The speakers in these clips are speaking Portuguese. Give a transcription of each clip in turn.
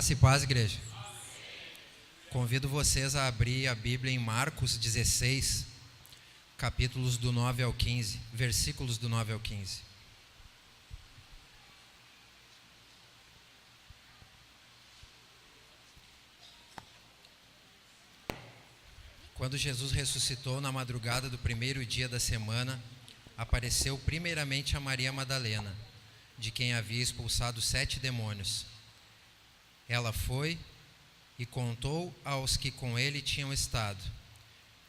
Graça e paz, igreja. Convido vocês a abrir a Bíblia em Marcos 16, capítulos do 9 ao 15, versículos do 9 ao 15. Quando Jesus ressuscitou na madrugada do primeiro dia da semana, apareceu primeiramente a Maria Madalena, de quem havia expulsado 7 demônios. Ela foi e contou aos que com ele tinham estado,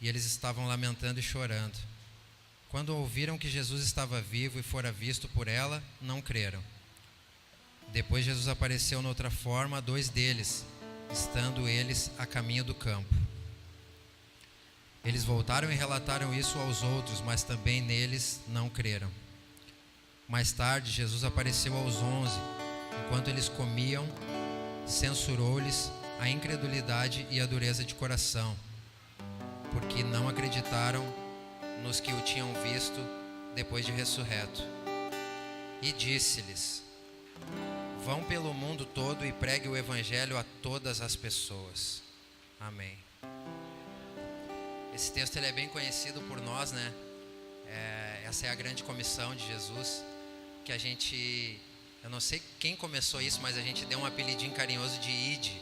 e eles estavam lamentando e chorando. Quando ouviram que Jesus estava vivo e fora visto por ela, não creram. Depois Jesus apareceu noutra forma a 2 deles, estando eles a caminho do campo. Eles voltaram e relataram isso aos outros, mas também neles não creram. Mais tarde, Jesus apareceu aos 11, enquanto eles comiam, censurou-lhes a incredulidade e a dureza de coração, porque não acreditaram nos que o tinham visto depois de ressurreto. E disse-lhes: vão pelo mundo todo e pregue o evangelho a todas as pessoas. Amém. Esse texto ele é bem conhecido por nós, né? Essa é a grande comissão de Jesus, que a gente, eu não sei quem começou isso, mas a gente deu um apelidinho carinhoso de ID,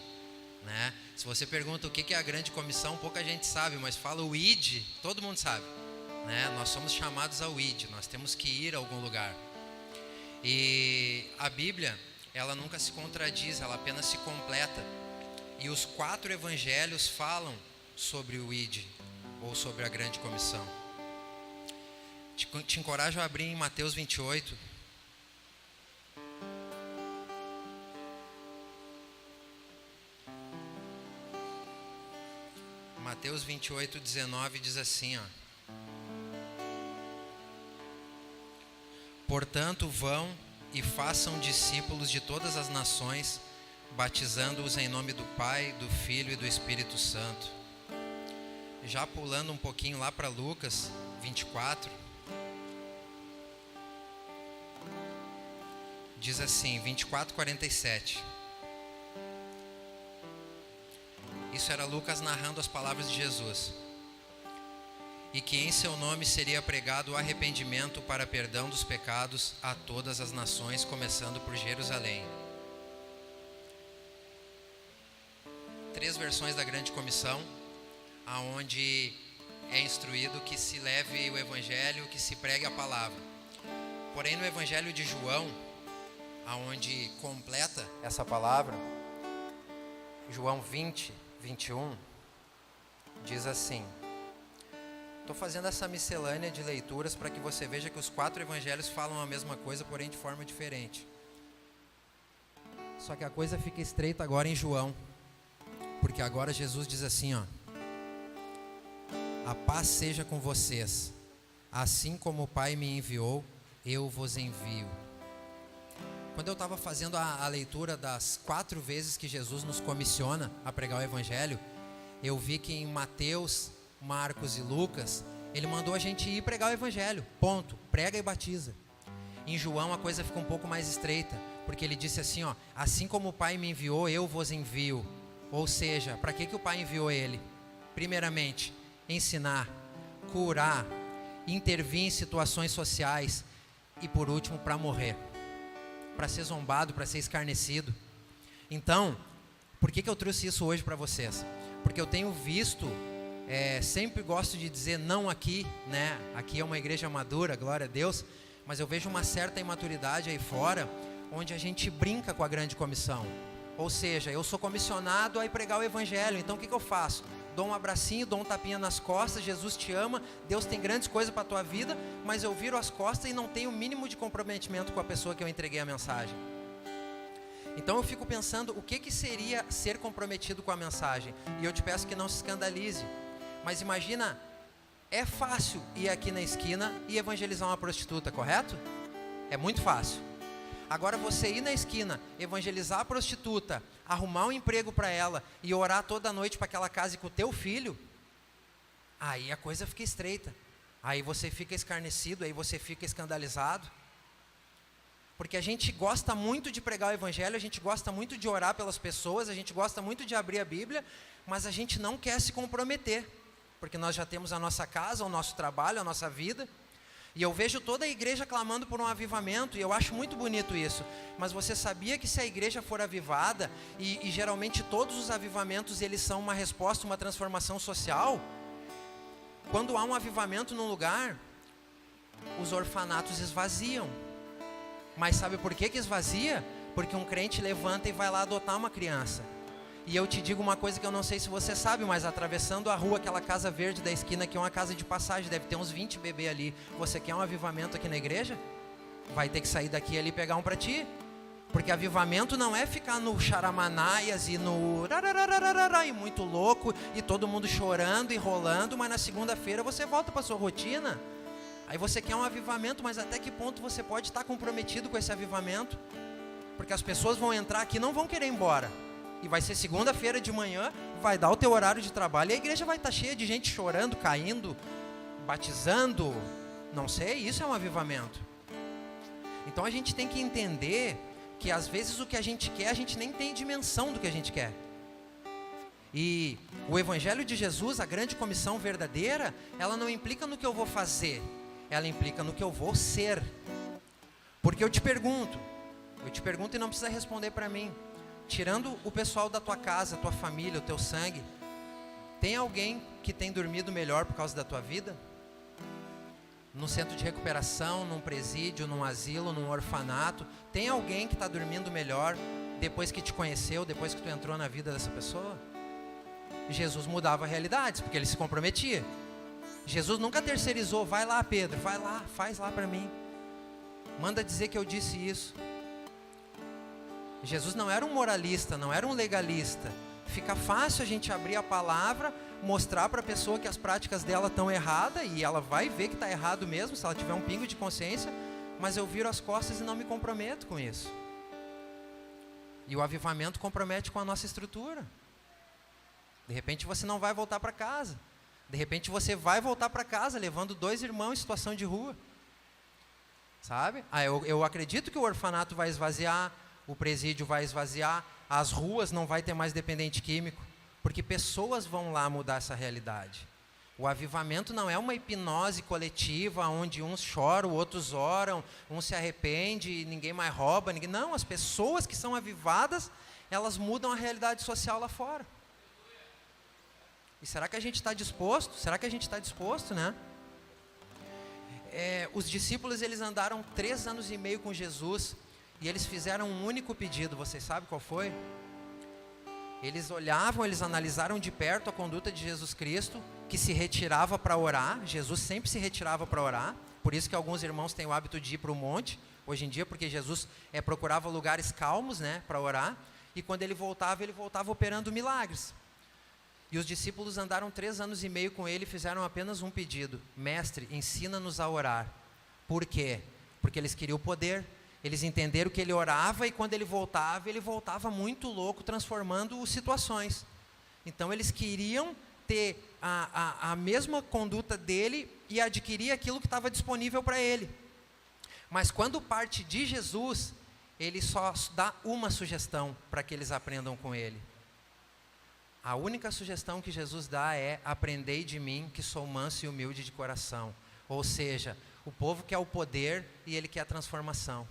né? Se você pergunta o que é a grande comissão, pouca gente sabe, mas fala o ID, todo mundo sabe, né? Nós somos chamados ao ID, nós temos que ir a algum lugar. E a Bíblia, ela nunca se contradiz, ela apenas se completa. E os 4 evangelhos falam sobre o ID, ou sobre a grande comissão. Te encorajo a abrir em Mateus 28. Mateus 28, 19 diz assim, ó: portanto, vão e façam discípulos de todas as nações, batizando-os em nome do Pai, do Filho e do Espírito Santo. Já pulando um pouquinho lá para Lucas 24, diz assim, 24:47. Isso era Lucas narrando as palavras de Jesus. E que em seu nome seria pregado o arrependimento para perdão dos pecados a todas as nações, começando por Jerusalém. 3 versões da grande comissão, aonde é instruído que se leve o evangelho, que se pregue a palavra. Porém, no evangelho de João, aonde completa essa palavra, João 20, 21, diz assim. Estou fazendo essa miscelânea de leituras para que você veja que os 4 evangelhos falam a mesma coisa, porém de forma diferente. Só que a coisa fica estreita agora em João, porque agora Jesus diz assim, ó: a paz seja com vocês, assim como o Pai me enviou, eu vos envio. Quando eu estava fazendo a leitura das 4 vezes que Jesus nos comissiona a pregar o evangelho, eu vi que em Mateus, Marcos e Lucas, ele mandou a gente ir pregar o evangelho, ponto, prega e batiza. Em João a coisa fica um pouco mais estreita, porque ele disse assim, ó: assim como o Pai me enviou, eu vos envio. Ou seja, para que o Pai enviou ele? Primeiramente, ensinar, curar, intervir em situações sociais e por último, para morrer, para ser zombado, para ser escarnecido. Então, por que eu trouxe isso hoje para vocês? Porque eu tenho visto, sempre gosto de dizer não aqui, né? Aqui é uma igreja madura, glória a Deus, mas eu vejo uma certa imaturidade aí fora, onde a gente brinca com a grande comissão. Ou seja, eu sou comissionado a ir pregar o evangelho, então o que eu faço? Dou um abracinho, dou um tapinha nas costas, Jesus te ama, Deus tem grandes coisas para a tua vida, mas eu viro as costas e não tenho o mínimo de comprometimento com a pessoa que eu entreguei a mensagem. Então eu fico pensando, o que seria ser comprometido com a mensagem? E eu te peço que não se escandalize, mas imagina, é fácil ir aqui na esquina e evangelizar uma prostituta, correto? É muito fácil. Agora você ir na esquina, evangelizar a prostituta, arrumar um emprego para ela e orar toda noite para que ela case com o teu filho, aí a coisa fica estreita. Aí você fica escarnecido, aí você fica escandalizado. Porque a gente gosta muito de pregar o evangelho, a gente gosta muito de orar pelas pessoas, a gente gosta muito de abrir a Bíblia, mas a gente não quer se comprometer, porque nós já temos a nossa casa, o nosso trabalho, a nossa vida. E eu vejo toda a igreja clamando por um avivamento, e eu acho muito bonito isso. Mas você sabia que se a igreja for avivada, e geralmente todos os avivamentos eles são uma resposta, uma transformação social, quando há um avivamento num lugar, os orfanatos esvaziam. Mas sabe por que esvazia? Porque um crente levanta e vai lá adotar uma criança. E eu te digo uma coisa que eu não sei se você sabe, mas atravessando a rua, aquela casa verde da esquina, que é uma casa de passagem, deve ter uns 20 bebês ali. Você quer um avivamento aqui na igreja? Vai ter que sair daqui ali e pegar um para ti. Porque avivamento não é ficar no charamanaias e no e muito louco, e todo mundo chorando e rolando, mas na segunda-feira você volta para sua rotina. Aí você quer um avivamento, mas até que ponto você pode estar comprometido com esse avivamento? Porque as pessoas vão entrar aqui e não vão querer ir embora. E vai ser segunda-feira de manhã, vai dar o teu horário de trabalho, e a igreja vai estar cheia de gente chorando, caindo, batizando. Não sei, isso é um avivamento. Então a gente tem que entender que às vezes o que a gente quer, a gente nem tem dimensão do que a gente quer. E o Evangelho de Jesus, a grande comissão verdadeira, ela não implica no que eu vou fazer, ela implica no que eu vou ser. Porque eu te pergunto e não precisa responder para mim. Tirando o pessoal da tua casa, tua família, o teu sangue, tem alguém que tem dormido melhor por causa da tua vida? Num centro de recuperação, num presídio, num asilo, num orfanato, tem alguém que está dormindo melhor depois que te conheceu, depois que tu entrou na vida dessa pessoa? Jesus mudava realidades, porque ele se comprometia. Jesus nunca terceirizou, vai lá Pedro, vai lá, faz lá para mim, manda dizer que eu disse isso. Jesus não era um moralista, não era um legalista. Fica fácil a gente abrir a palavra, mostrar para a pessoa que as práticas dela estão erradas, e ela vai ver que está errado mesmo, se ela tiver um pingo de consciência, mas eu viro as costas e não me comprometo com isso. E o avivamento compromete com a nossa estrutura. De repente você não vai voltar para casa. De repente você vai voltar para casa levando 2 irmãos em situação de rua. Sabe? Eu acredito que o orfanato vai esvaziar, o presídio vai esvaziar, as ruas não vai ter mais dependente químico, porque pessoas vão lá mudar essa realidade. O avivamento não é uma hipnose coletiva, onde uns choram, outros oram, um se arrepende, ninguém mais rouba, ninguém... Não, as pessoas que são avivadas, elas mudam a realidade social lá fora. E será que a gente está disposto? Será que a gente está disposto, né? Os discípulos, eles andaram 3 anos e meio com Jesus, e eles fizeram um único pedido. Vocês sabem qual foi? Eles olhavam, eles analisaram de perto a conduta de Jesus Cristo, que se retirava para orar. Jesus sempre se retirava para orar. Por isso que alguns irmãos têm o hábito de ir para o monte, hoje em dia, porque Jesus procurava lugares calmos, né, para orar. E quando ele voltava operando milagres. E os discípulos andaram 3 anos e meio com ele e fizeram apenas um pedido: Mestre, ensina-nos a orar. Por quê? Porque eles queriam o poder. Eles entenderam que ele orava, e quando ele voltava muito louco, transformando situações. Então eles queriam ter a mesma conduta dele e adquirir aquilo que estava disponível para ele. Mas quando parte de Jesus, ele só dá uma sugestão para que eles aprendam com ele. A única sugestão que Jesus dá é: aprendei de mim, que sou manso e humilde de coração. Ou seja, o povo quer o poder e ele quer a transformação.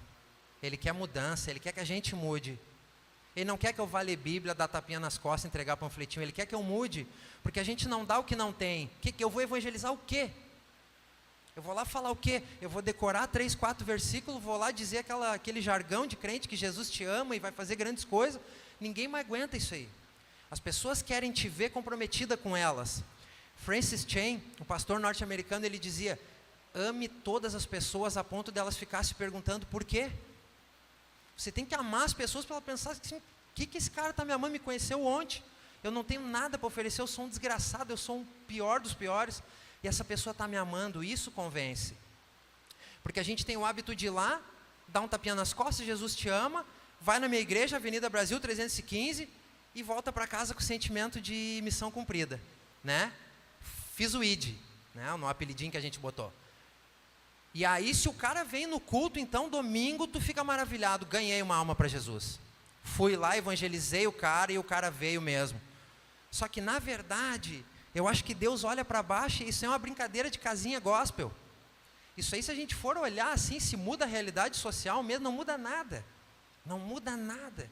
Ele quer mudança, ele quer que a gente mude. Ele não quer que eu vá ler Bíblia, dar tapinha nas costas, entregar panfletinho. Ele quer que eu mude, porque a gente não dá o que não tem. Eu vou evangelizar o quê? Eu vou lá falar o quê? Eu vou decorar 3, 4 versículos, vou lá dizer aquele jargão de crente que Jesus te ama e vai fazer grandes coisas. Ninguém mais aguenta isso aí. As pessoas querem te ver comprometida com elas. Francis Chan, um pastor norte-americano, ele dizia: ame todas as pessoas a ponto delas ficar se perguntando por quê. Você tem que amar as pessoas para ela pensar assim: o que esse cara está me amando? Me conheceu ontem, eu não tenho nada para oferecer, eu sou um desgraçado, eu sou um pior dos piores, e essa pessoa está me amando. Isso convence. Porque a gente tem o hábito de ir lá, dar um tapinha nas costas: Jesus te ama, vai na minha igreja, Avenida Brasil 315, e volta para casa com o sentimento de missão cumprida, né? Fiz o ID, né? No apelidinho que a gente botou. E aí, se o cara vem no culto, então domingo tu fica maravilhado, ganhei uma alma para Jesus. Fui lá, evangelizei o cara e o cara veio mesmo. Só que na verdade, eu acho que Deus olha para baixo e isso é uma brincadeira de casinha gospel. Isso aí, se a gente for olhar assim, se muda a realidade social mesmo, não muda nada. Não muda nada.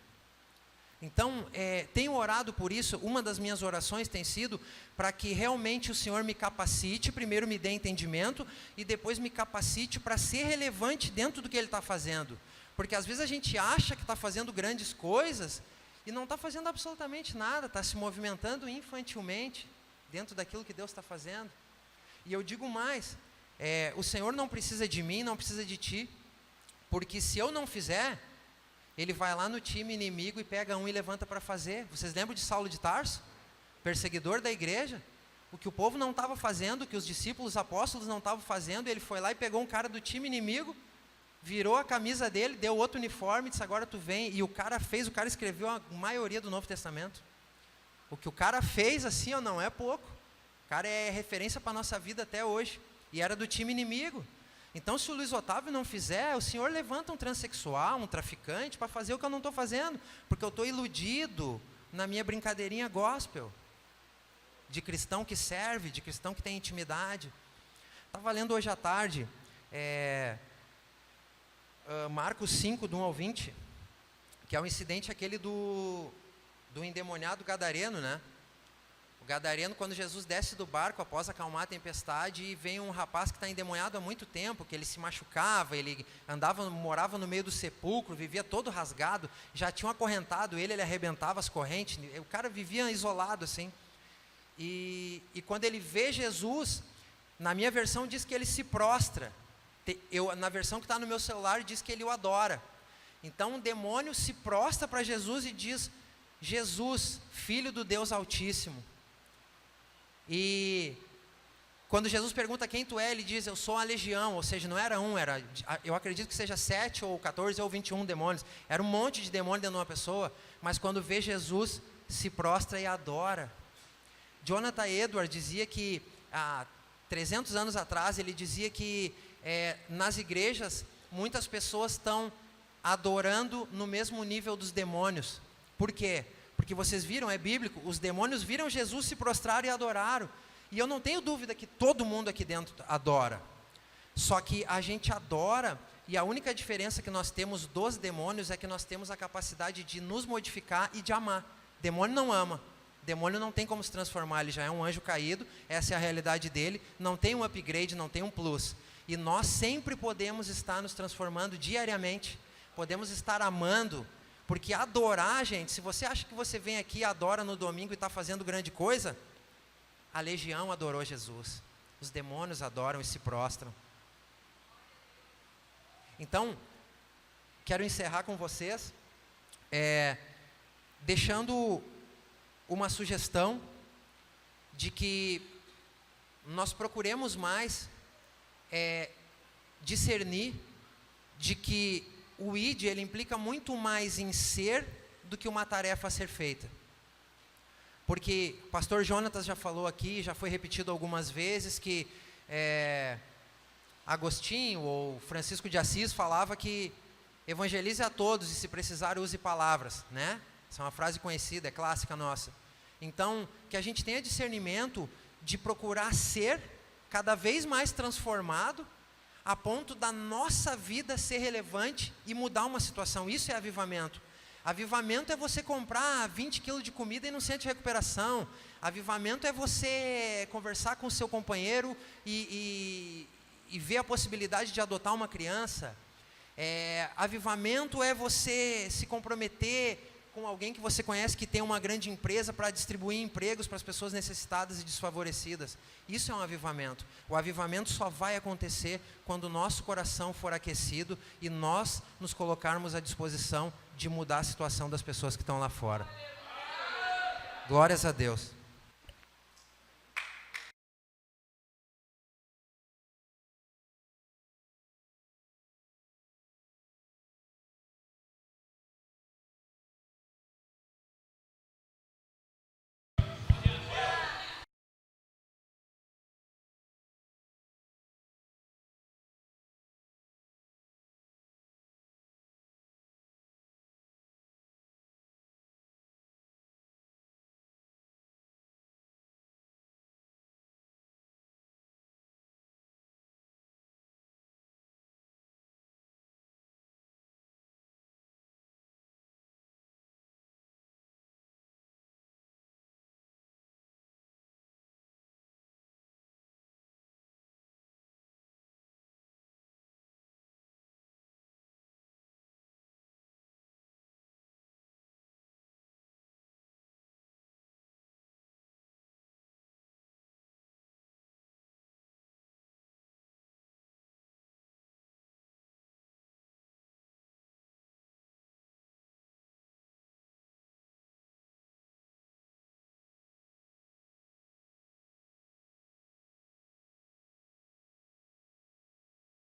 Então, tenho orado por isso. Uma das minhas orações tem sido para que realmente o Senhor me capacite, primeiro me dê entendimento e depois me capacite para ser relevante dentro do que Ele está fazendo. Porque às vezes a gente acha que está fazendo grandes coisas e não está fazendo absolutamente nada, está se movimentando infantilmente dentro daquilo que Deus está fazendo. E eu digo mais, o Senhor não precisa de mim, não precisa de ti, porque se eu não fizer, Ele vai lá no time inimigo e pega um e levanta para fazer. Vocês lembram de Saulo de Tarso? Perseguidor da igreja? O que o povo não estava fazendo, o que os discípulos, os apóstolos não estavam fazendo, ele foi lá e pegou um cara do time inimigo, virou a camisa dele, deu outro uniforme, disse, agora tu vem. E o cara escreveu a maioria do Novo Testamento. O que o cara fez assim, ó, não é pouco. O cara é referência para a nossa vida até hoje. E era do time inimigo. Então, se o Luiz Otávio não fizer, o Senhor levanta um transexual, um traficante, para fazer o que eu não estou fazendo, porque eu estou iludido na minha brincadeirinha gospel, de cristão que serve, de cristão que tem intimidade. Estava lendo hoje à tarde, Marcos 5, do 1 ao 20, que é o incidente aquele do endemoniado gadareno, né? Gadareno, quando Jesus desce do barco após acalmar a tempestade, e vem um rapaz que está endemoniado há muito tempo, que ele se machucava, ele morava no meio do sepulcro, vivia todo rasgado, já tinham acorrentado ele arrebentava as correntes, o cara vivia isolado assim. E quando ele vê Jesus, na minha versão diz que ele se prostra, na versão que está no meu celular diz que ele o adora. Então o demônio se prostra para Jesus e diz, Jesus, Filho do Deus Altíssimo. E quando Jesus pergunta quem tu é, ele diz, eu sou a legião, ou seja, não era eu acredito que seja 7 ou 14 ou 21 demônios, era um monte de demônio dentro de uma pessoa, mas quando vê Jesus, se prostra e adora. Jonathan Edwards dizia que, há 300 anos atrás, ele dizia que nas igrejas, muitas pessoas estão adorando no mesmo nível dos demônios. Por quê? Porque vocês viram, é bíblico, os demônios viram Jesus se prostrar e adoraram. E eu não tenho dúvida que todo mundo aqui dentro adora. Só que a gente adora, e a única diferença que nós temos dos demônios é que nós temos a capacidade de nos modificar e de amar. Demônio não ama. Demônio não tem como se transformar, ele já é um anjo caído, essa é a realidade dele, não tem um upgrade, não tem um plus. E nós sempre podemos estar nos transformando diariamente, podemos estar amando. Porque adorar, gente, se você acha que você vem aqui e adora no domingo e está fazendo grande coisa, a legião adorou Jesus. Os demônios adoram e se prostram. Então, quero encerrar com vocês, deixando uma sugestão de que nós procuremos mais discernir de que o ID, ele implica muito mais em ser do que uma tarefa a ser feita. Porque o pastor Jonatas já falou aqui, já foi repetido algumas vezes, que Agostinho ou Francisco de Assis falava que evangelize a todos e se precisar use palavras, né? Essa é uma frase conhecida, é clássica nossa. Então, que a gente tenha discernimento de procurar ser cada vez mais transformado, a ponto da nossa vida ser relevante e mudar uma situação. Isso é avivamento. Avivamento é você comprar 20 quilos de comida e não sente recuperação. Avivamento é você conversar com o seu companheiro e ver a possibilidade de adotar uma criança. Avivamento é você se comprometer com alguém que você conhece que tem uma grande empresa para distribuir empregos para as pessoas necessitadas e desfavorecidas. Isso é um avivamento. O avivamento só vai acontecer quando o nosso coração for aquecido e nós nos colocarmos à disposição de mudar a situação das pessoas que estão lá fora. Glórias a Deus.